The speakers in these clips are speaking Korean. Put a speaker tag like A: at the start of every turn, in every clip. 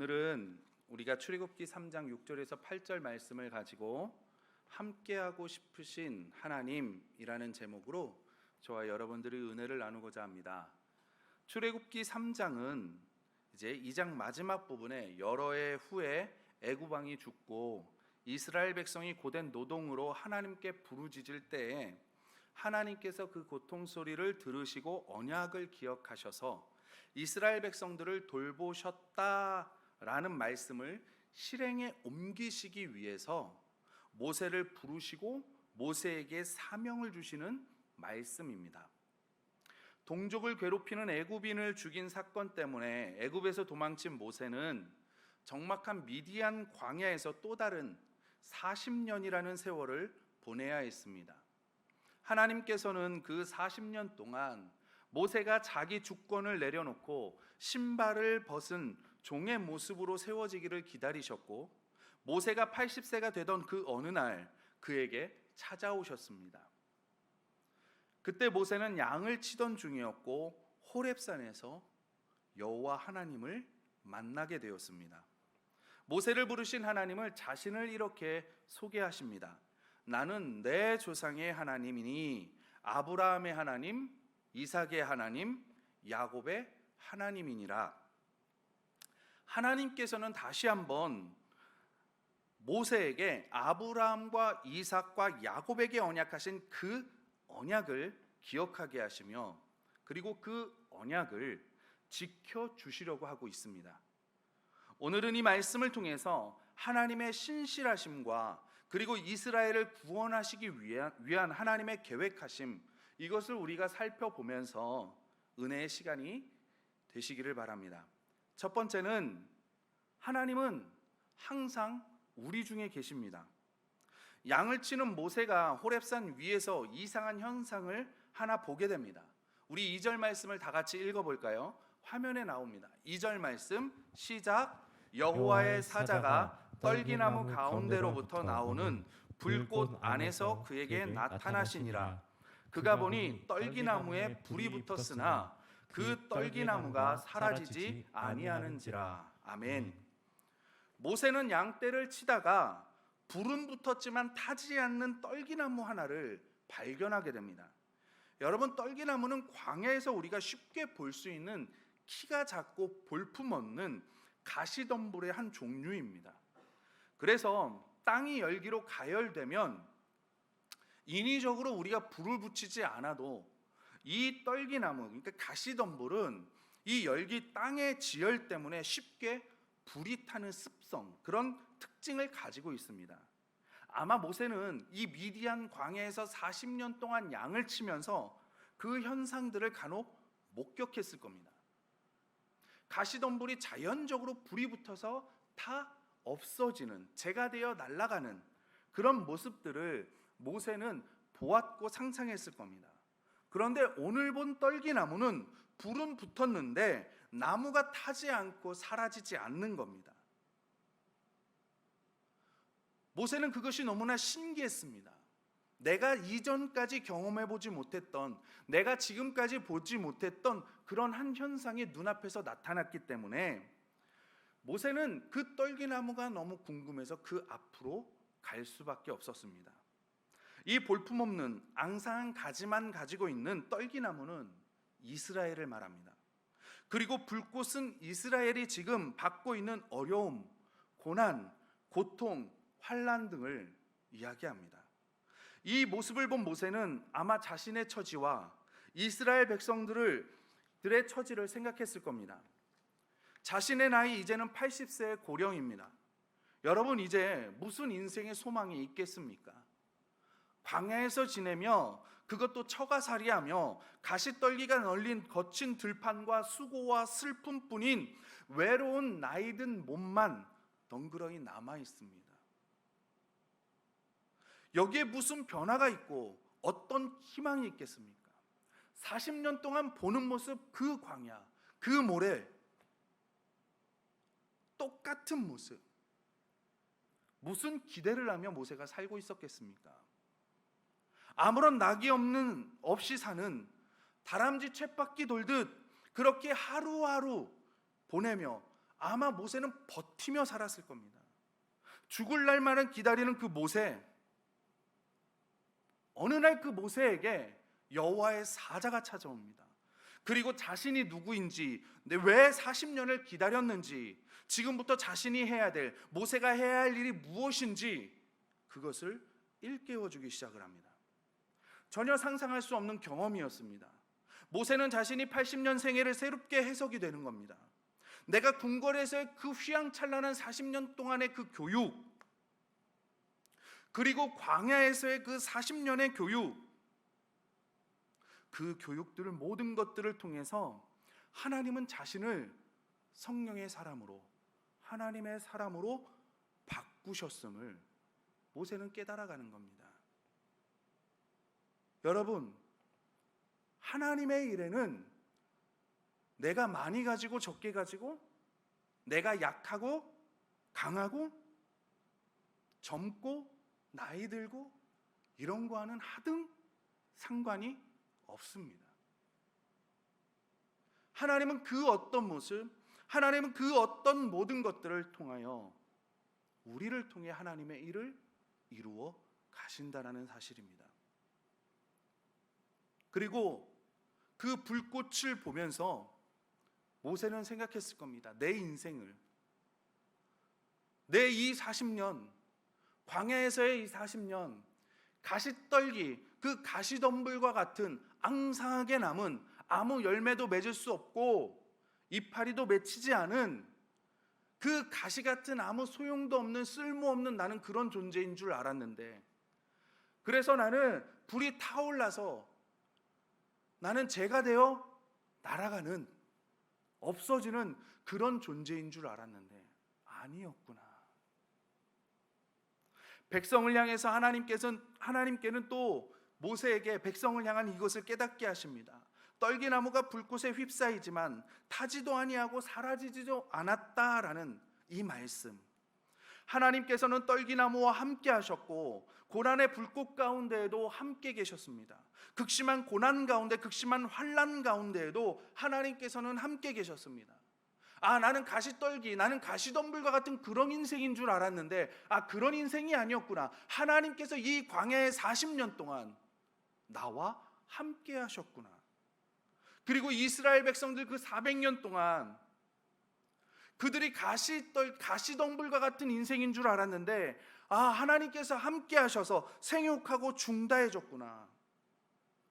A: 오늘은 우리가 출애굽기 3장 6절에서 8절 말씀을 가지고 함께하고 싶으신 하나님이라는 제목으로 저와 여러분들의 은혜를 나누고자 합니다. 출애굽기 3장은 이제 2장 마지막 부분에 여러 해 후에 애굽 왕이 죽고 이스라엘 백성이 고된 노동으로 하나님께 부르짖을 때에 하나님께서 그 고통 소리를 들으시고 언약을 기억하셔서 이스라엘 백성들을 돌보셨다라는 말씀을 실행에 옮기시기 위해서 모세를 부르시고 모세에게 사명을 주시는 말씀입니다. 동족을 괴롭히는 애굽인을 죽인 사건 때문에 애굽에서 도망친 모세는 적막한 미디안 광야에서 또 다른 40년이라는 세월을 보내야 했습니다. 하나님께서는 그 40년 동안 모세가 자기 주권을 내려놓고 신발을 벗은 종의 모습으로 세워지기를 기다리셨고, 모세가 80세가 되던 그 어느 날 그에게 찾아오셨습니다. 그때 모세는 양을 치던 중이었고 호렙산에서 여호와 하나님을 만나게 되었습니다. 모세를 부르신 하나님을 자신을 이렇게 소개하십니다. 나는 내 조상의 하나님이니 아브라함의 하나님, 이삭의 하나님, 야곱의 하나님이니라. 하나님께서는 다시 한번 모세에게 아브라함과 이삭과 야곱에게 언약하신 그 언약을 기억하게 하시며, 그리고 그 언약을 지켜주시려고 하고 있습니다. 오늘은 이 말씀을 통해서 하나님의 신실하심과 그리고 이스라엘을 구원하시기 위한 하나님의 계획하심, 이것을 우리가 살펴보면서 은혜의 시간이 되시기를 바랍니다. 첫 번째는 하나님은 항상 우리 중에 계십니다. 양을 치는 모세가 호렙산 위에서 이상한 현상을 하나 보게 됩니다. 우리 2절 말씀을 다 같이 읽어볼까요? 화면에 나옵니다. 2절 말씀 시작. 여호와의 사자가 떨기나무 가운데로부터 나오는 불꽃 안에서 그에게 나타나시니라. 그가 보니 떨기나무에 불이 붙었으나 그 떨기나무가 사라지지 아니하는지라. 아멘. 모세는 양떼를 치다가 불은 붙었지만 타지 않는 떨기나무 하나를 발견하게 됩니다. 여러분, 떨기나무는 광야에서 우리가 쉽게 볼 수 있는 키가 작고 볼품 없는 가시덤불의 한 종류입니다. 그래서 땅이 열기로 가열되면 인위적으로 우리가 불을 붙이지 않아도 이 떨기나무, 그러니까 가시덤불은 이 열기, 땅의 지열 때문에 쉽게 불이 타는 습성, 그런 특징을 가지고 있습니다. 아마 모세는 이 미디안 광야에서 40년 동안 양을 치면서 그 현상들을 간혹 목격했을 겁니다. 가시덤불이 자연적으로 불이 붙어서 다 없어지는, 재가 되어 날아가는 그런 모습들을 모세는 보았고 상상했을 겁니다. 그런데 오늘 본 떨기나무는 불은 붙었는데 나무가 타지 않고 사라지지 않는 겁니다. 모세는 그것이 너무나 신기했습니다. 내가 이전까지 경험해보지 못했던, 내가 지금까지 보지 못했던 그런 한 현상이 눈앞에서 나타났기 때문에 모세는 그 떨기나무가 너무 궁금해서 그 앞으로 갈 수밖에 없었습니다. 이 볼품없는 앙상한 가지만 가지고 있는 떨기나무는 이스라엘을 말합니다. 그리고 불꽃은 이스라엘이 지금 받고 있는 어려움, 고난, 고통, 환난 등을 이야기합니다. 이 모습을 본 모세는 아마 자신의 처지와 이스라엘 백성들의 처지를 생각했을 겁니다. 자신의 나이 이제는 80세의 고령입니다. 여러분, 이제 무슨 인생의 소망이 있겠습니까? 광야에서 지내며 그것도 처가살이하며 가시떨기가 널린 거친 들판과 수고와 슬픔뿐인 외로운 나이든 몸만 덩그러니 남아 있습니다. 여기에 무슨 변화가 있고 어떤 희망이 있겠습니까? 40년 동안 보는 모습, 그 광야, 그 모래, 똑같은 모습. 무슨 기대를 하며 모세가 살고 있었겠습니까? 아무런 낙이 없이 사는 다람쥐 쳇바퀴 돌듯 그렇게 하루하루 보내며 아마 모세는 버티며 살았을 겁니다. 죽을 날만을 기다리는 그 모세, 어느 날 그 모세에게 여호와의 사자가 찾아옵니다. 그리고 자신이 누구인지, 왜 40년을 기다렸는지, 지금부터 자신이 해야 될, 모세가 해야 할 일이 무엇인지 그것을 일깨워주기 시작을 합니다. 전혀 상상할 수 없는 경험이었습니다. 모세는 자신이 80년 생애를 새롭게 해석이 되는 겁니다. 내가 궁궐에서의 그 휘황찬란한 40년 동안의 그 교육, 그리고 광야에서의 그 40년의 교육, 그 교육들을, 모든 것들을 통해서 하나님은 자신을 성령의 사람으로, 하나님의 사람으로 바꾸셨음을 모세는 깨달아가는 겁니다. 여러분, 하나님의 일에는 내가 많이 가지고 적게 가지고, 내가 약하고 강하고 젊고 나이 들고 이런 거와는 하등 상관이 없습니다. 하나님은 그 어떤 모습, 하나님은 그 어떤 모든 것들을 통하여 우리를 통해 하나님의 일을 이루어 가신다라는 사실입니다. 그리고 그 불꽃을 보면서 모세는 생각했을 겁니다. 내 인생을, 내 이 40년, 광야에서의 이 40년, 가시떨기, 그 가시덤불과 같은 앙상하게 남은, 아무 열매도 맺을 수 없고 이파리도 맺히지 않은 그 가시 같은 아무 소용도 없는, 쓸모없는 나는 그런 존재인 줄 알았는데, 그래서 나는 불이 타올라서 나는 재가 되어 날아가는, 없어지는 그런 존재인 줄 알았는데 아니었구나. 백성을 향해서 하나님께는 또 모세에게 백성을 향한 이것을 깨닫게 하십니다. 떨기나무가 불꽃에 휩싸이지만 타지도 아니하고 사라지지도 않았다라는 이 말씀. 하나님께서는 떨기나무와 함께 하셨고 고난의 불꽃 가운데에도 함께 계셨습니다. 극심한 고난 가운데, 극심한 환난 가운데에도 하나님께서는 함께 계셨습니다. 나는 가시떨기, 나는 가시덤불과 같은 그런 인생인 줄 알았는데 그런 인생이 아니었구나. 하나님께서 이 광야의 40년 동안 나와 함께 하셨구나. 그리고 이스라엘 백성들 그 400년 동안 그들이 가시덤불과 같은 인생인 줄 알았는데 하나님께서 함께 하셔서 생육하고 중다해 줬구나.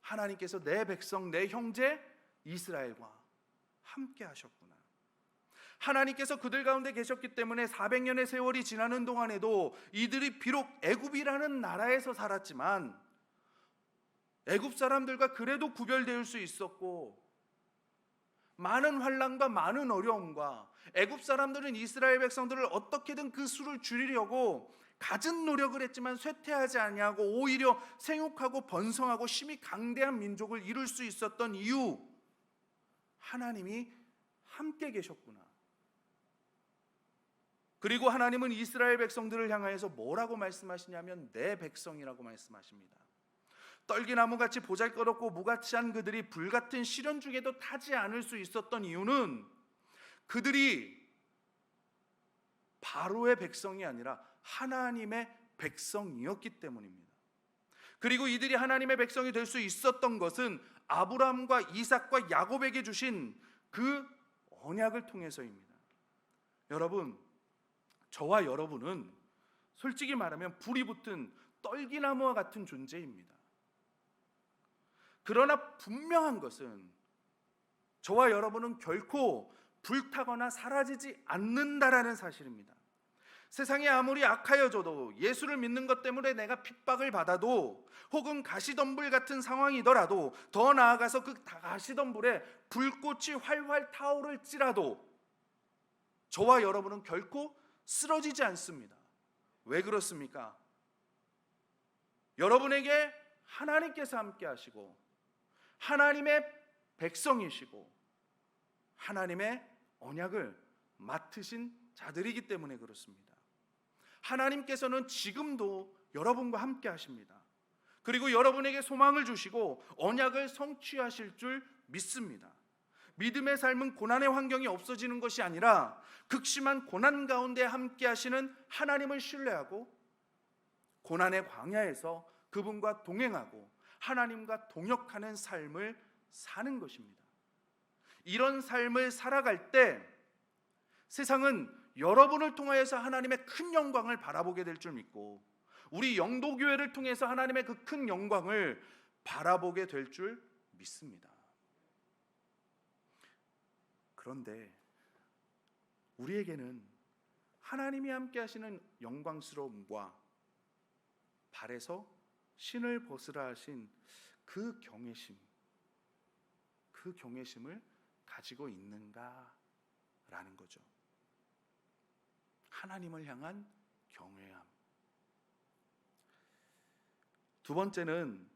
A: 하나님께서 내 백성, 내 형제 이스라엘과 함께 하셨구나. 하나님께서 그들 가운데 계셨기 때문에 400년의 세월이 지나는 동안에도 이들이 비록 애굽이라는 나라에서 살았지만 애굽 사람들과 그래도 구별될 수 있었고, 많은 환난과 많은 어려움과, 애굽 사람들은 이스라엘 백성들을 어떻게든 그 수를 줄이려고 갖은 노력을 했지만 쇠퇴하지 아니하고 오히려 생육하고 번성하고 심히 강대한 민족을 이룰 수 있었던 이유, 하나님이 함께 계셨구나. 그리고 하나님은 이스라엘 백성들을 향하여서 뭐라고 말씀하시냐면 내 백성이라고 말씀하십니다. 떨기나무같이 보잘것없고 무가치한 그들이 불같은 시련 중에도 타지 않을 수 있었던 이유는 그들이 바로의 백성이 아니라 하나님의 백성이었기 때문입니다. 그리고 이들이 하나님의 백성이 될 수 있었던 것은 아브라함과 이삭과 야곱에게 주신 그 언약을 통해서입니다. 여러분, 저와 여러분은 솔직히 말하면 불이 붙은 떨기나무와 같은 존재입니다. 그러나 분명한 것은 저와 여러분은 결코 불타거나 사라지지 않는다라는 사실입니다. 세상이 아무리 악하여져도, 예수를 믿는 것 때문에 내가 핍박을 받아도, 혹은 가시덤불 같은 상황이더라도, 더 나아가서 그 가시덤불에 불꽃이 활활 타오를지라도 저와 여러분은 결코 쓰러지지 않습니다. 왜 그렇습니까? 여러분에게 하나님께서 함께 하시고 하나님의 백성이시고 하나님의 언약을 맡으신 자들이기 때문에 그렇습니다. 하나님께서는 지금도 여러분과 함께 하십니다. 그리고 여러분에게 소망을 주시고 언약을 성취하실 줄 믿습니다. 믿음의 삶은 고난의 환경이 없어지는 것이 아니라 극심한 고난 가운데 함께 하시는 하나님을 신뢰하고 고난의 광야에서 그분과 동행하고 하나님과 동역하는 삶을 사는 것입니다. 이런 삶을 살아갈 때 세상은 여러분을 통하여서 하나님의 큰 영광을 바라보게 될 줄 믿고 우리 영도교회를 통해서 하나님의 그 큰 영광을 바라보게 될 줄 믿습니다. 그런데 우리에게는 하나님이 함께 하시는 영광스러움과 발에서 신을 벗으라 하신 그 경외심을 가지고 있는가라는 거죠. 하나님을 향한 경외함. 두 번째는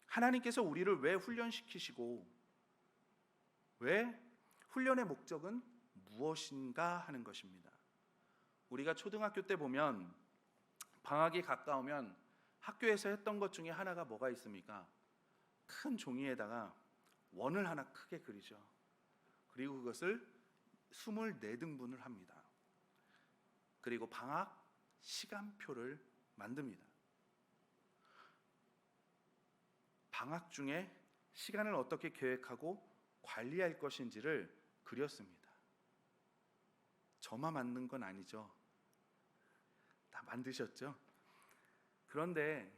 A: 하나님께서 우리를 왜 훈련시키시고 왜 훈련의 목적은 무엇인가 하는 것입니다. 우리가 초등학교 때 보면 방학이 가까우면 학교에서 했던 것 중에 하나가 뭐가 있습니까? 큰 종이에다가 원을 하나 크게 그리죠. 그리고 그것을 24등분을 합니다. 그리고 방학 시간표를 만듭니다. 방학 중에 시간을 어떻게 계획하고 관리할 것인지를 그렸습니다. 저만 만든 건 아니죠. 다 만드셨죠? 그런데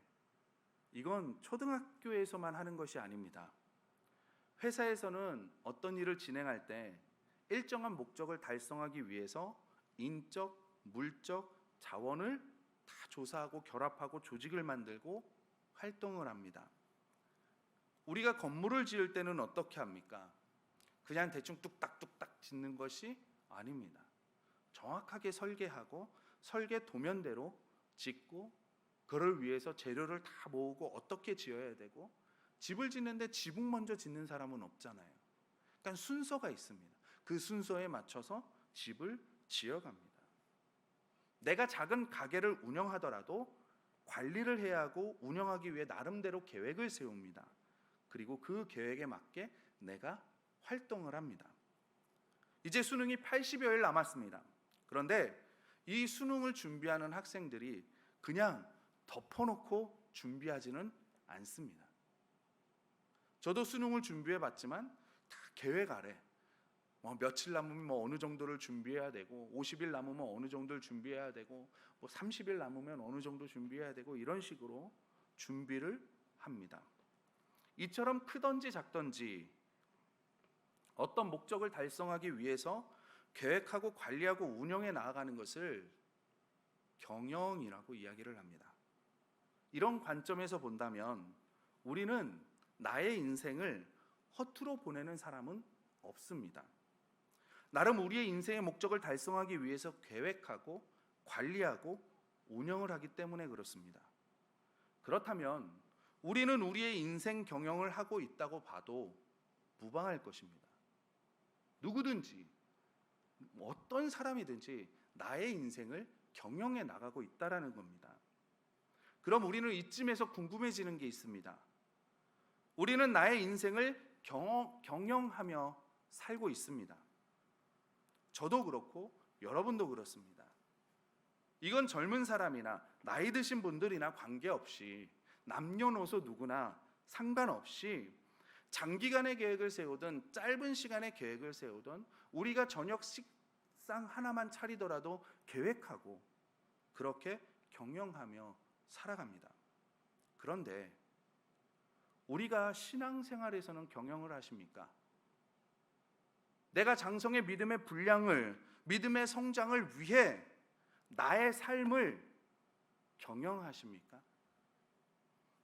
A: 이건 초등학교에서만 하는 것이 아닙니다. 회사에서는 어떤 일을 진행할 때 일정한 목적을 달성하기 위해서 인적, 물적, 자원을 다 조사하고 결합하고 조직을 만들고 활동을 합니다. 우리가 건물을 지을 때는 어떻게 합니까? 그냥 대충 뚝딱뚝딱 짓는 것이 아닙니다. 정확하게 설계하고 설계 도면대로 짓고 그를 위해서 재료를 다 모으고 어떻게 지어야 되고 집을 짓는데 지붕 먼저 짓는 사람은 없잖아요. 그러니까 순서가 있습니다. 그 순서에 맞춰서 집을 지어갑니다. 내가 작은 가게를 운영하더라도 관리를 해야 하고 운영하기 위해 나름대로 계획을 세웁니다. 그리고 그 계획에 맞게 내가 활동을 합니다. 이제 수능이 80여일 남았습니다. 그런데 이 수능을 준비하는 학생들이 그냥 덮어놓고 준비하지는 않습니다. 저도 수능을 준비해 봤지만 다 계획 아래 며칠 남으면 어느 정도를 준비해야 되고 50일 남으면 어느 정도를 준비해야 되고 30일 남으면 어느 정도 준비해야 되고 이런 식으로 준비를 합니다. 이처럼 크든지 작든지 어떤 목적을 달성하기 위해서 계획하고 관리하고 운영해 나아가는 것을 경영이라고 이야기를 합니다. 이런 관점에서 본다면 우리는 나의 인생을 허투루 보내는 사람은 없습니다. 나름 우리의 인생의 목적을 달성하기 위해서 계획하고 관리하고 운영을 하기 때문에 그렇습니다. 그렇다면 우리는 우리의 인생 경영을 하고 있다고 봐도 무방할 것입니다. 누구든지 어떤 사람이든지 나의 인생을 경영해 나가고 있다라는 겁니다. 그럼 우리는 이쯤에서 궁금해지는 게 있습니다. 우리는 나의 인생을 경영하며 살고 있습니다. 저도 그렇고 여러분도 그렇습니다. 이건 젊은 사람이나 나이 드신 분들이나 관계없이 남녀노소 누구나 상관없이 장기간의 계획을 세우든 짧은 시간의 계획을 세우든 우리가 저녁 식상 하나만 차리더라도 계획하고 그렇게 경영하며 살아갑니다. 그런데 우리가 신앙생활에서는 경영을 하십니까? 내가 장성의 믿음의 분량을, 믿음의 성장을 위해 나의 삶을 경영하십니까?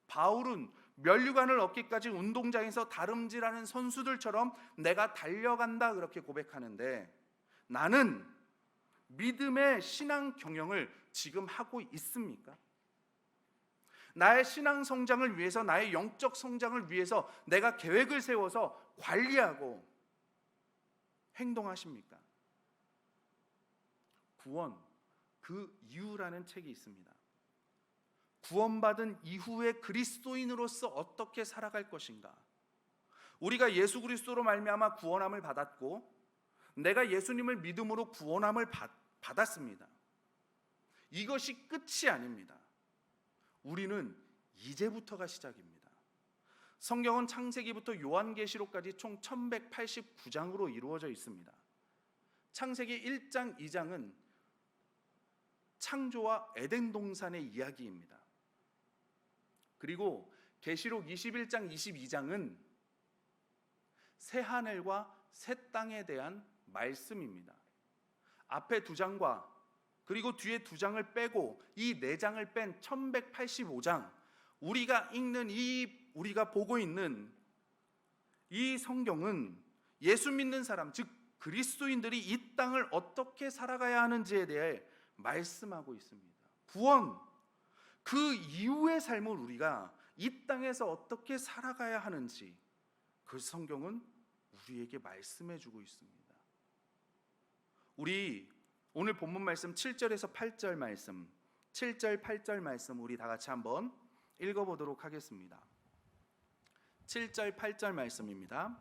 A: 바울은 면류관을 얻기까지 운동장에서 다름질하는 선수들처럼 내가 달려간다 그렇게 고백하는데 나는 믿음의 신앙 경영을 지금 하고 있습니까? 나의 신앙 성장을 위해서, 나의 영적 성장을 위해서 내가 계획을 세워서 관리하고 행동하십니까? 구원, 그 이유라는 책이 있습니다. 구원받은 이후에 그리스도인으로서 어떻게 살아갈 것인가? 우리가 예수 그리스도로 말미암아 구원함을 받았고 내가 예수님을 믿음으로 구원함을 받았습니다. 이것이 끝이 아닙니다. 우리는 이제부터가 시작입니다. 성경은 창세기부터 요한계시록까지 총 1189장으로 이루어져 있습니다. 창세기 1장, 2장은 창조와 에덴 동산의 이야기입니다. 그리고 계시록 21장, 22장은 새 하늘과 새 땅에 대한 말씀입니다. 앞에 두 장과 그리고 뒤에 두 장을 빼고 이 네 장을 뺀 1185장, 우리가 읽는 우리가 보고 있는 이 성경은 예수 믿는 사람, 즉 그리스도인들이 이 땅을 어떻게 살아가야 하는지에 대해 말씀하고 있습니다. 구원, 그 이후의 삶을 우리가 이 땅에서 어떻게 살아가야 하는지 그 성경은 우리에게 말씀해 주고 있습니다. 우리 오늘 본문 말씀 7절에서 8절 말씀, 7절 8절 말씀 우리 다 같이 한번 읽어보도록 하겠습니다. 7절 8절 말씀입니다.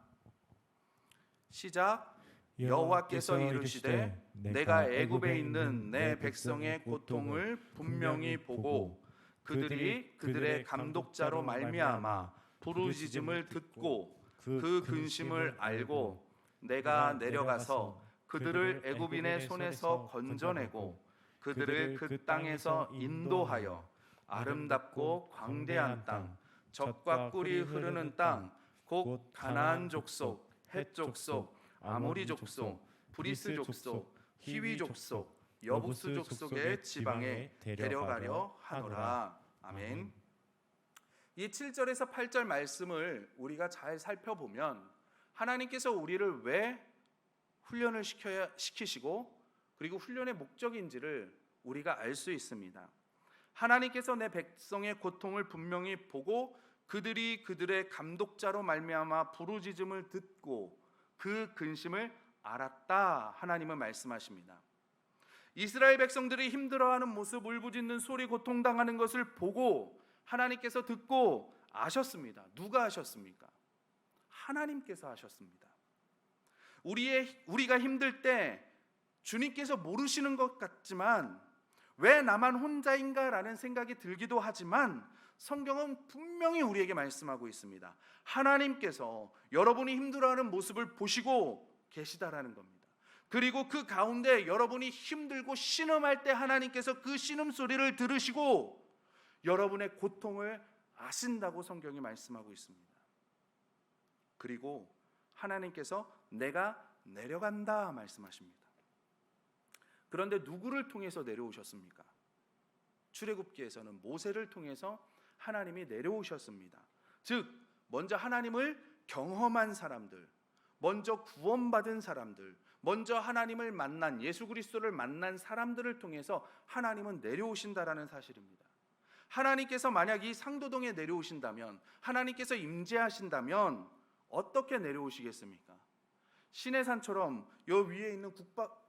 A: 시작. 여호와께서 이르시되 내가 애굽에 있는 내 백성의 고통을 분명히 보고 그들이 그들의 감독자로 말미암아 부르짖음을 듣고 그 근심을 알고 내가 내려가서 그들을 애굽인의 손에서 건져내고 그들을 그 땅에서 인도하여 아름답고 광대한 땅, 젖과 꿀이 흐르는 땅, 곧 가나안 족속, 헷 족속, 아모리 족속, 브리스 족속, 히위 족속, 여부스 족속의 지방에 데려가려 하노라. 아멘. 이 7절에서 8절 말씀을 우리가 잘 살펴보면 하나님께서 우리를 왜 훈련을 시키시고 그리고 훈련의 목적인지를 우리가 알 수 있습니다. 하나님께서 내 백성의 고통을 분명히 보고 그들이 그들의 감독자로 말미암아 부르짖음을 듣고 그 근심을 알았다. 하나님은 말씀하십니다. 이스라엘 백성들이 힘들어하는 모습, 울부짖는 소리, 고통당하는 것을 보고 하나님께서 듣고 아셨습니다. 누가 아셨습니까? 하나님께서 아셨습니다. 우리가 힘들 때 주님께서 모르시는 것 같지만 왜 나만 혼자인가라는 생각이 들기도 하지만 성경은 분명히 우리에게 말씀하고 있습니다. 하나님께서 여러분이 힘들어하는 모습을 보시고 계시다라는 겁니다. 그리고 그 가운데 여러분이 힘들고 신음할 때 하나님께서 그 신음소리를 들으시고 여러분의 고통을 아신다고 성경이 말씀하고 있습니다. 그리고 하나님께서 내가 내려간다 말씀하십니다. 그런데 누구를 통해서 내려오셨습니까? 출애굽기에서는 모세를 통해서 하나님이 내려오셨습니다. 즉 먼저 하나님을 경험한 사람들, 먼저 구원받은 사람들, 먼저 하나님을 만난 예수 그리스도를 만난 사람들을 통해서 하나님은 내려오신다라는 사실입니다. 하나님께서 만약 이 상도동에 내려오신다면, 하나님께서 임재하신다면 어떻게 내려오시겠습니까? 시내산처럼 여 위에 있는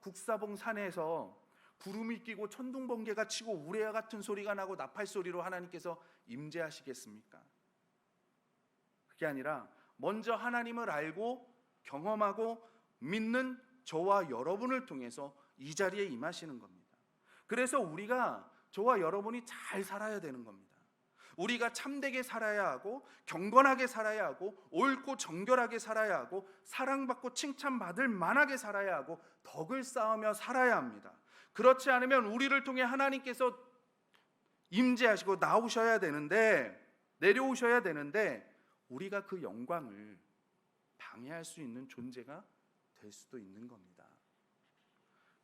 A: 국사봉 산에서 구름이 끼고 천둥번개가 치고 우레와 같은 소리가 나고 나팔 소리로 하나님께서 임재하시겠습니까? 그게 아니라 먼저 하나님을 알고 경험하고 믿는 저와 여러분을 통해서 이 자리에 임하시는 겁니다. 그래서 우리가 저와 여러분이 잘 살아야 되는 겁니다. 우리가 참되게 살아야 하고 경건하게 살아야 하고 옳고 정결하게 살아야 하고 사랑받고 칭찬받을 만하게 살아야 하고 덕을 쌓으며 살아야 합니다. 그렇지 않으면 우리를 통해 하나님께서 임재하시고 나오셔야 되는데, 내려오셔야 되는데 우리가 그 영광을 방해할 수 있는 존재가 될 수도 있는 겁니다.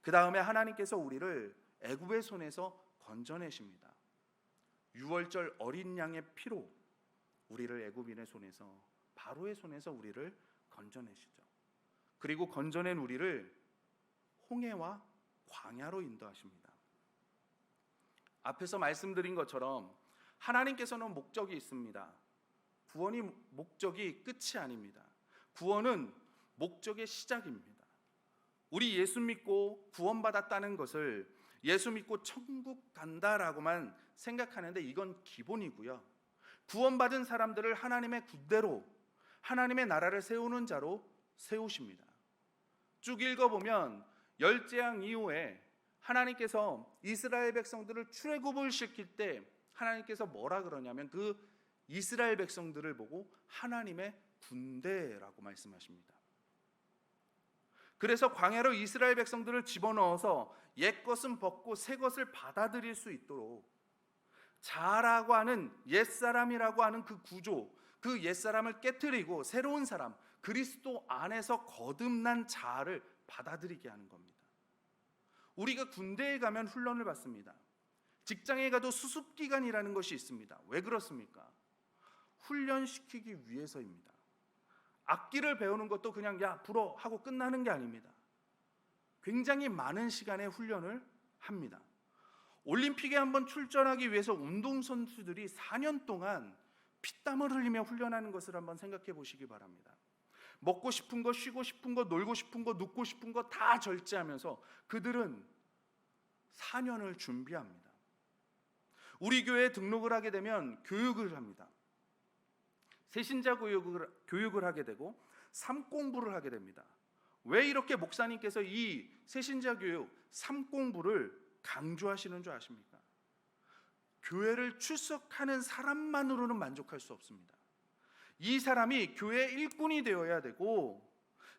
A: 그 다음에 하나님께서 우리를 애굽의 손에서 건져내십니다. 유월절 어린 양의 피로 우리를 애굽인의 손에서, 바로의 손에서 우리를 건져내시죠. 그리고 건져낸 우리를 홍해와 광야로 인도하십니다. 앞에서 말씀드린 것처럼 하나님께서는 목적이 있습니다. 구원이 목적이 끝이 아닙니다. 구원은 목적의 시작입니다. 우리 예수 믿고 구원받았다는 것을 예수 믿고 천국 간다라고만 생각하는데 이건 기본이고요. 구원받은 사람들을 하나님의 군대로, 하나님의 나라를 세우는 자로 세우십니다. 쭉 읽어보면 열재앙 이후에 하나님께서 이스라엘 백성들을 출애굽을 시킬 때 하나님께서 뭐라 그러냐면 그 이스라엘 백성들을 보고 하나님의 군대라고 말씀하십니다. 그래서 광야로 이스라엘 백성들을 집어넣어서 옛 것은 벗고 새 것을 받아들일 수 있도록 자라고 하는 옛사람이라고 하는 그 구조, 그 옛사람을 깨트리고 새로운 사람, 그리스도 안에서 거듭난 자아를 받아들이게 하는 겁니다. 우리가 군대에 가면 훈련을 받습니다. 직장에 가도 수습기간이라는 것이 있습니다. 왜 그렇습니까? 훈련시키기 위해서입니다. 악기를 배우는 것도 그냥 야 불어 하고 끝나는 게 아닙니다. 굉장히 많은 시간의 훈련을 합니다. 올림픽에 한번 출전하기 위해서 운동선수들이 4년 동안 피땀을 흘리며 훈련하는 것을 한번 생각해 보시기 바랍니다. 먹고 싶은 거, 쉬고 싶은 거, 놀고 싶은 거, 눕고 싶은 거 다 절제하면서 그들은 4년을 준비합니다. 우리 교회에 등록을 하게 되면 교육을 합니다. 새신자 교육을 하게 되고 삶 공부를 하게 됩니다. 왜 이렇게 목사님께서 이 새신자 교육, 삶 공부를 강조하시는 줄 아십니까? 교회를 출석하는 사람만으로는 만족할 수 없습니다. 이 사람이 교회 일꾼이 되어야 되고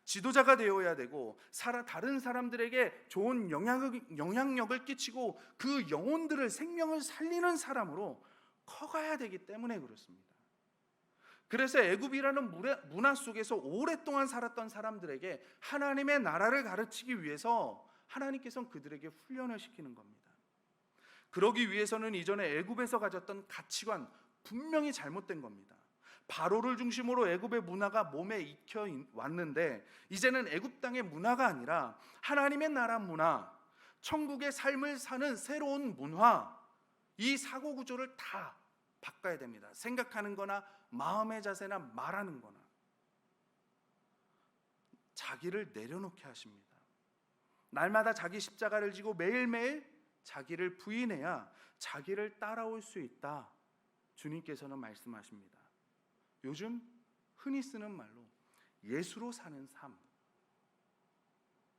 A: 지도자가 되어야 되고 다른 사람들에게 좋은 영향력을 끼치고 그 영혼들을 생명을 살리는 사람으로 커가야 되기 때문에 그렇습니다. 그래서 애굽이라는 문화 속에서 오랫동안 살았던 사람들에게 하나님의 나라를 가르치기 위해서 하나님께서는 그들에게 훈련을 시키는 겁니다. 그러기 위해서는 이전에 애굽에서 가졌던 가치관 분명히 잘못된 겁니다. 바로를 중심으로 애굽의 문화가 몸에 익혀 왔는데 이제는 애굽 땅의 문화가 아니라 하나님의 나라 문화, 천국의 삶을 사는 새로운 문화, 이 사고 구조를 다 바꿔야 됩니다. 생각하는 거나 마음의 자세나 말하는 거나 자기를 내려놓게 하십니다. 날마다 자기 십자가를 지고 매일매일 자기를 부인해야 자기를 따라올 수 있다. 주님께서는 말씀하십니다. 요즘 흔히 쓰는 말로 예수로 사는 삶,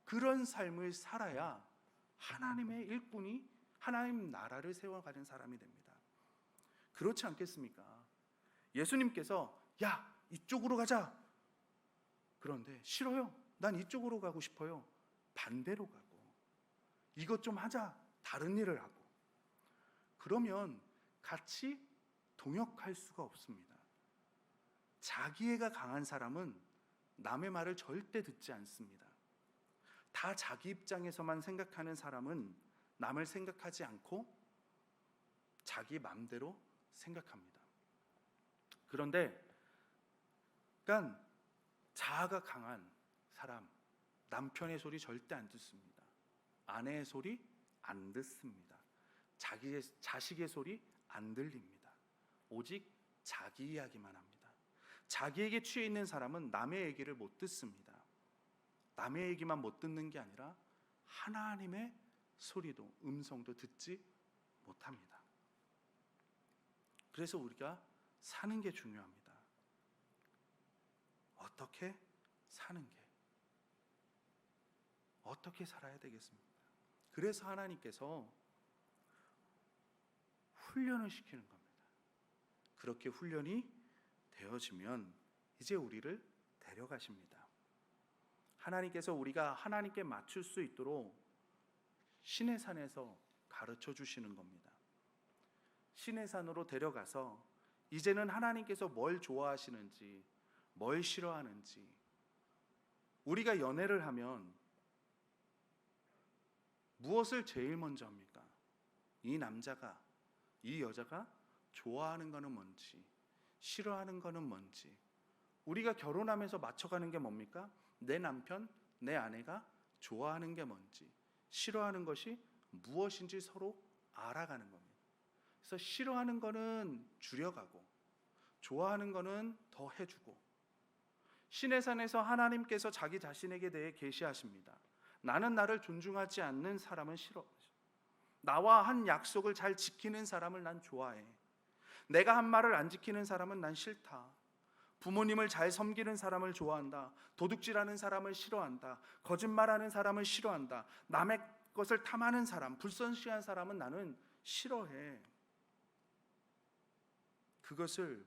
A: 그런 삶을 살아야 하나님의 일꾼이 하나님 나라를 세워가는 사람이 됩니다. 그렇지 않겠습니까? 예수님께서 야 이쪽으로 가자. 그런데 싫어요. 난 이쪽으로 가고 싶어요. 반대로 가고 이것 좀 하자. 다른 일을 하고 그러면 같이 동역할 수가 없습니다. 자기애가 강한 사람은 남의 말을 절대 듣지 않습니다. 다 자기 입장에서만 생각하는 사람은 남을 생각하지 않고 자기 마음대로 생각합니다. 그런데 그러니까 자아가 강한 사람, 남편의 소리 절대 안 듣습니다. 아내의 소리 안 듣습니다. 자식의 소리 안 들립니다. 오직 자기 이야기만 합니다. 자기에게 취해 있는 사람은 남의 얘기를 못 듣습니다. 남의 얘기만 못 듣는 게 아니라 하나님의 소리도 음성도 듣지 못합니다. 그래서 우리가 사는 게 중요합니다. 어떻게 사는 게, 어떻게 살아야 되겠습니까? 그래서 하나님께서 훈련을 시키는 겁니다. 그렇게 훈련이 되어지면 이제 우리를 데려가십니다. 하나님께서 우리가 하나님께 맞출 수 있도록 신의 산에서 가르쳐 주시는 겁니다. 신의 산으로 데려가서 이제는 하나님께서 뭘 좋아하시는지, 뭘 싫어하는지, 우리가 연애를 하면 무엇을 제일 먼저 합니까? 이 남자가, 이 여자가 좋아하는 거는 뭔지, 싫어하는 거는 뭔지, 우리가 결혼하면서 맞춰가는 게 뭡니까? 내 남편, 내 아내가 좋아하는 게 뭔지, 싫어하는 것이 무엇인지 서로 알아가는 겁니다. 그래서 싫어하는 거는 줄여가고 좋아하는 거는 더 해주고, 신의 산에서 하나님께서 자기 자신에게 대해 계시하십니다. 나는 나를 존중하지 않는 사람은 싫어. 나와 한 약속을 잘 지키는 사람을 난 좋아해. 내가 한 말을 안 지키는 사람은 난 싫다. 부모님을 잘 섬기는 사람을 좋아한다. 도둑질하는 사람을 싫어한다. 거짓말하는 사람을 싫어한다. 남의 것을 탐하는 사람, 불선시한 사람은 나는 싫어해. 그것을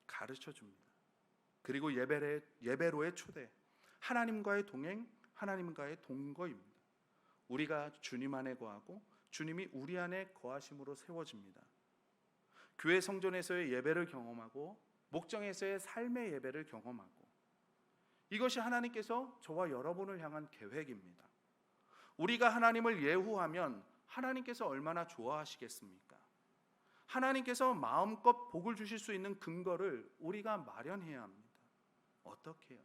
A: 가르쳐 줍니다. 그리고 예배로의 초대, 하나님과의 동행, 하나님과의 동거입니다. 우리가 주님 안에 거하고 주님이 우리 안에 거하심으로 세워집니다. 교회 성전에서의 예배를 경험하고 목장에서의 삶의 예배를 경험하고, 이것이 하나님께서 저와 여러분을 향한 계획입니다. 우리가 하나님을 예후하면 하나님께서 얼마나 좋아하시겠습니까? 하나님께서 마음껏 복을 주실 수 있는 근거를 우리가 마련해야 합니다. 어떻게 해요?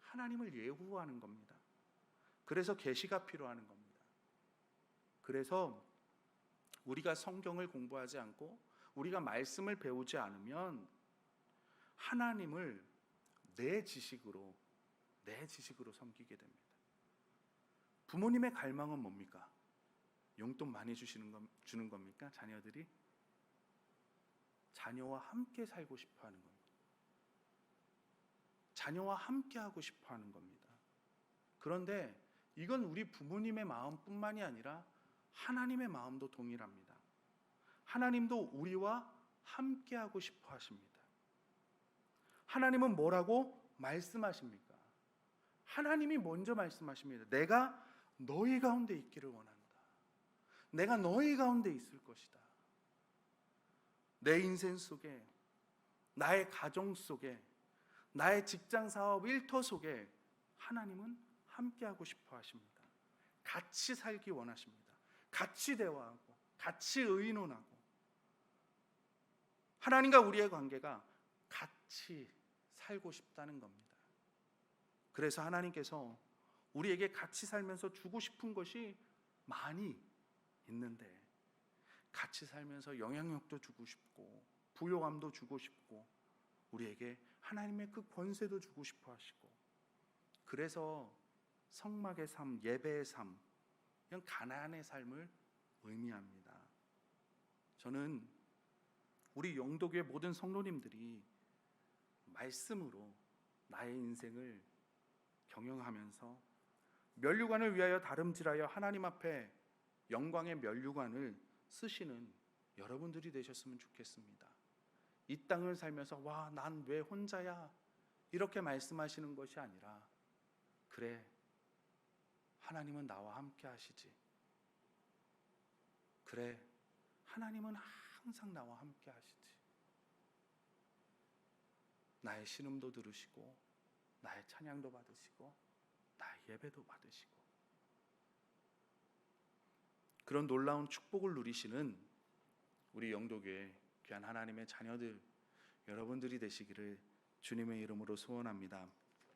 A: 하나님을 예후하는 겁니다. 그래서 계시가 필요한 겁니다. 그래서 우리가 성경을 공부하지 않고 우리가 말씀을 배우지 않으면 하나님을 내 지식으로 섬기게 됩니다. 부모님의 갈망은 뭡니까? 용돈 많이 주는 겁니까? 자녀들이? 자녀와 함께 살고 싶어 하는 겁니다. 자녀와 함께 하고 싶어 하는 겁니다. 그런데 이건 우리 부모님의 마음뿐만이 아니라 하나님의 마음도 동일합니다. 하나님도 우리와 함께 하고 싶어 하십니다. 하나님은 뭐라고 말씀하십니까? 하나님이 먼저 말씀하십니다. 내가 너희 가운데 있기를 원한다. 내가 너희 가운데 있을 것이다. 내 인생 속에, 나의 가정 속에, 나의 직장 사업 일터 속에 하나님은 함께하고 싶어 하십니다. 같이 살기 원하십니다. 같이 대화하고 같이 의논하고, 하나님과 우리의 관계가 같이 살고 싶다는 겁니다. 그래서 하나님께서 우리에게 같이 살면서 주고 싶은 것이 많이 있는데, 같이 살면서 영향력도 주고 싶고 부요함도 주고 싶고 우리에게 하나님의 그 권세도 주고 싶어 하시고, 그래서 성막의 삶, 예배의 삶, 이런 가나안의 삶을 의미합니다. 저는 우리 영도교회 모든 성도님들이 말씀으로 나의 인생을 경영하면서 면류관을 위하여 다름질하여 하나님 앞에 영광의 면류관을 쓰시는 여러분들이 되셨으면 좋겠습니다. 이 땅을 살면서 와, 난 왜 혼자야? 이렇게 말씀하시는 것이 아니라, 그래, 하나님은 나와 함께 하시지. 그래, 하나님은 항상 나와 함께 하시지. 나의 신음도 들으시고 나의 찬양도 받으시고 나의 예배도 받으시고, 그런 놀라운 축복을 누리시는 우리 영도교회 귀한 하나님의 자녀들 여러분들이 되시기를 주님의 이름으로 소원합니다.